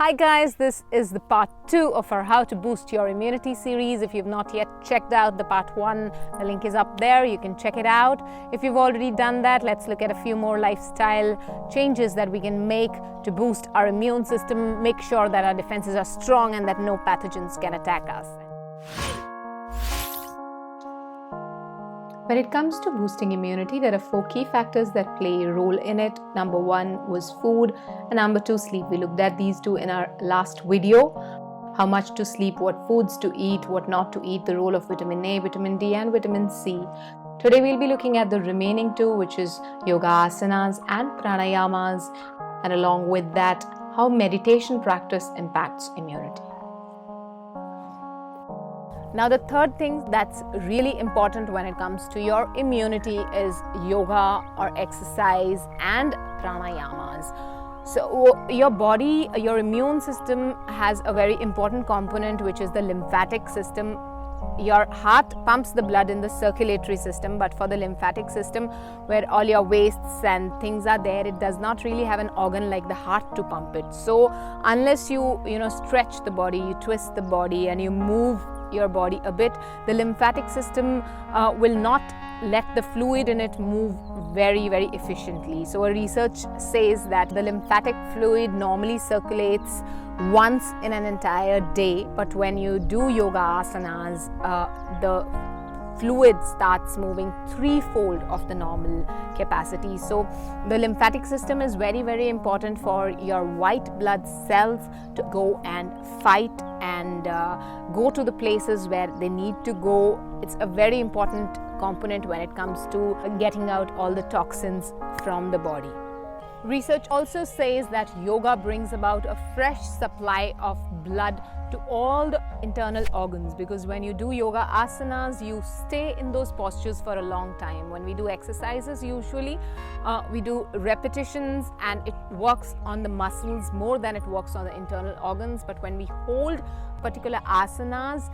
Hi guys, this is the part 2 of our How to Boost Your Immunity series. If you've not yet checked out the part 1, the link is up there. You can check it out. If you've already done that, let's look at a few more lifestyle changes that we can make to boost our immune system, make sure that our defenses are strong and that no pathogens can attack us. When it comes to boosting immunity, there are 4 key factors that play a role in it. Number 1 was food, and number 2, sleep. We looked at these two in our last video. How much to sleep, what foods to eat, what not to eat, the role of vitamin A, vitamin D, and vitamin C. Today we'll be looking at the remaining 2, which is yoga asanas and pranayamas, and along with that, how meditation practice impacts immunity. Now, the third thing that's really important when it comes to your immunity is yoga or exercise and pranayamas. So, your body, your immune system has a very important component, which is the lymphatic system. Your heart pumps the blood in the circulatory system, but for the lymphatic system, where all your wastes and things are there, it does not really have an organ like the heart to pump it. So, unless you stretch the body, you twist the body, and you move your body a bit, the lymphatic system will not let the fluid in it move very efficiently. So a research says that the lymphatic fluid normally circulates once in an entire day, but when you do yoga asanas, the fluid starts moving 3-fold of the normal capacity. So the lymphatic system is very important for your white blood cells to go and fight and go to the places where they need to go. It's a very important component when it comes to getting out all the toxins from the body. Research also says that yoga brings about a fresh supply of blood to all the internal organs, because when you do yoga asanas, you stay in those postures for a long time. When we do exercises, usually we do repetitions and it works on the muscles more than it works on the internal organs. But when we hold particular asanas,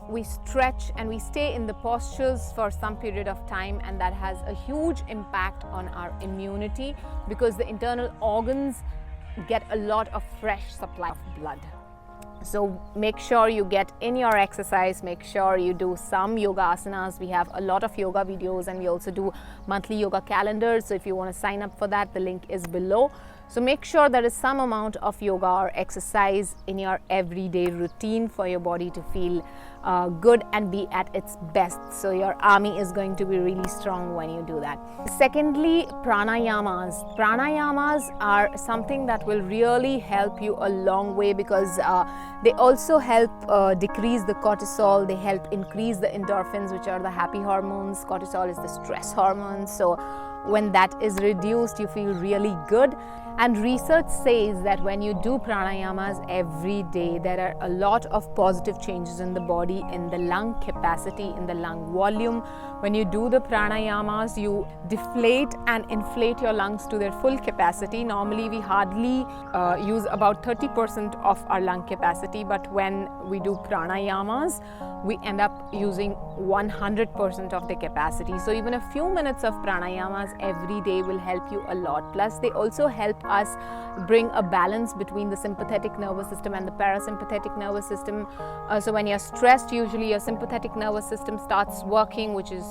we stretch and we stay in the postures for some period of time, and that has a huge impact on our immunity because the internal organs get a lot of fresh supply of blood. So make sure you get in your exercise, make sure you do some yoga asanas. We have a lot of yoga videos and we also do monthly yoga calendars. So if you want to sign up for that, the link is below. So make sure there is some amount of yoga or exercise in your everyday routine for your body to feel good and be at its best. So your army is going to be really strong when you do that. Secondly, pranayamas. Pranayamas are something that will really help you a long way because they also help decrease the cortisol. They help increase the endorphins, which are the happy hormones. Cortisol is the stress hormone. So when that is reduced, you feel really good. And research says that when you do pranayamas every day, there are a lot of positive changes in the body, in the lung capacity, in the lung volume. When you do the pranayamas, you deflate and inflate your lungs to their full capacity. Normally, we hardly use about 30% of our lung capacity, but when we do pranayamas, we end up using 100% of the capacity. So even a few minutes of pranayamas every day will help you a lot. Plus, they also help us bring a balance between the sympathetic nervous system and the parasympathetic nervous system. So when you're stressed, usually your sympathetic nervous system starts working, which is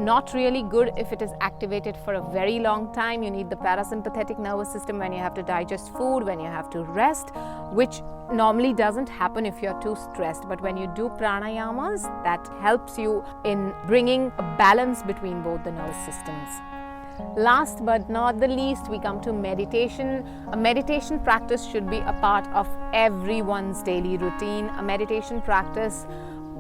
not really good if it is activated for a very long time. You need the parasympathetic nervous system when you have to digest food, when you have to rest, which normally doesn't happen if you're too stressed. But when you do pranayamas, that helps you in bringing a balance between both the nervous systems. Last but not the least, we come to meditation. A meditation practice should be a part of everyone's daily routine. A meditation practice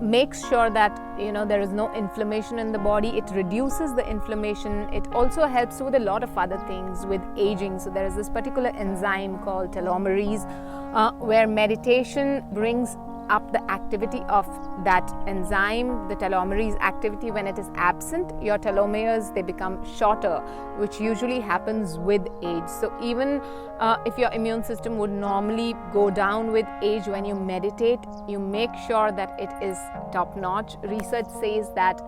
makes sure that there is no inflammation in the body. It reduces the inflammation. It also helps with a lot of other things with aging. So there is this particular enzyme called telomerase where meditation brings up the activity of that enzyme, the telomerase activity. When it is absent, your telomeres, they become shorter, which usually happens with age. So even if your immune system would normally go down with age, when you meditate, you make sure that it is top notch. Research says that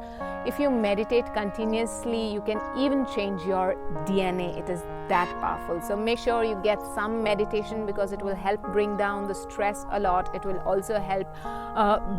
if you meditate continuously, you can even change your DNA. It is that powerful. So make sure you get some meditation, because it will help bring down the stress a lot. It will also help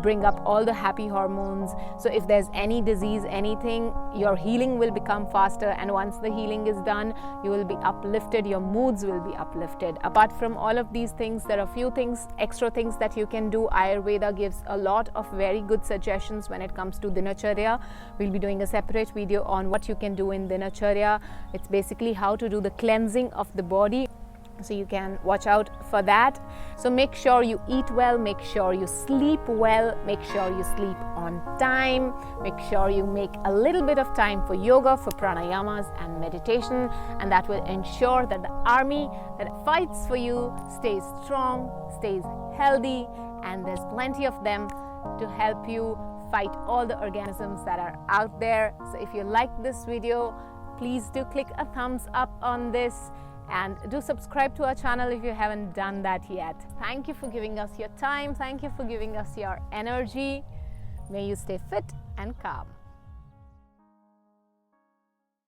bring up all the happy hormones. So if there's any disease, anything, your healing will become faster, and once the healing is done, you will be uplifted, your moods will be uplifted. Apart from all of these things, there are a few things, extra things that you can do. Ayurveda gives a lot of very good suggestions when it comes to dinacharya. We'll be doing a separate video on what you can do in dinacharya. It's basically how to do the cleansing of the body, so you can watch out for that. So make sure you eat well, make sure you sleep well, make sure you sleep on time, make sure you make a little bit of time for yoga, for pranayamas and meditation, and that will ensure that the army that fights for you stays strong, stays healthy, and there's plenty of them to help you fight all the organisms that are out there. So if you like this video, please do click a thumbs up on this, and do subscribe to our channel if you haven't done that yet. Thank you for giving us your time. Thank you for giving us your energy. May you stay fit and calm.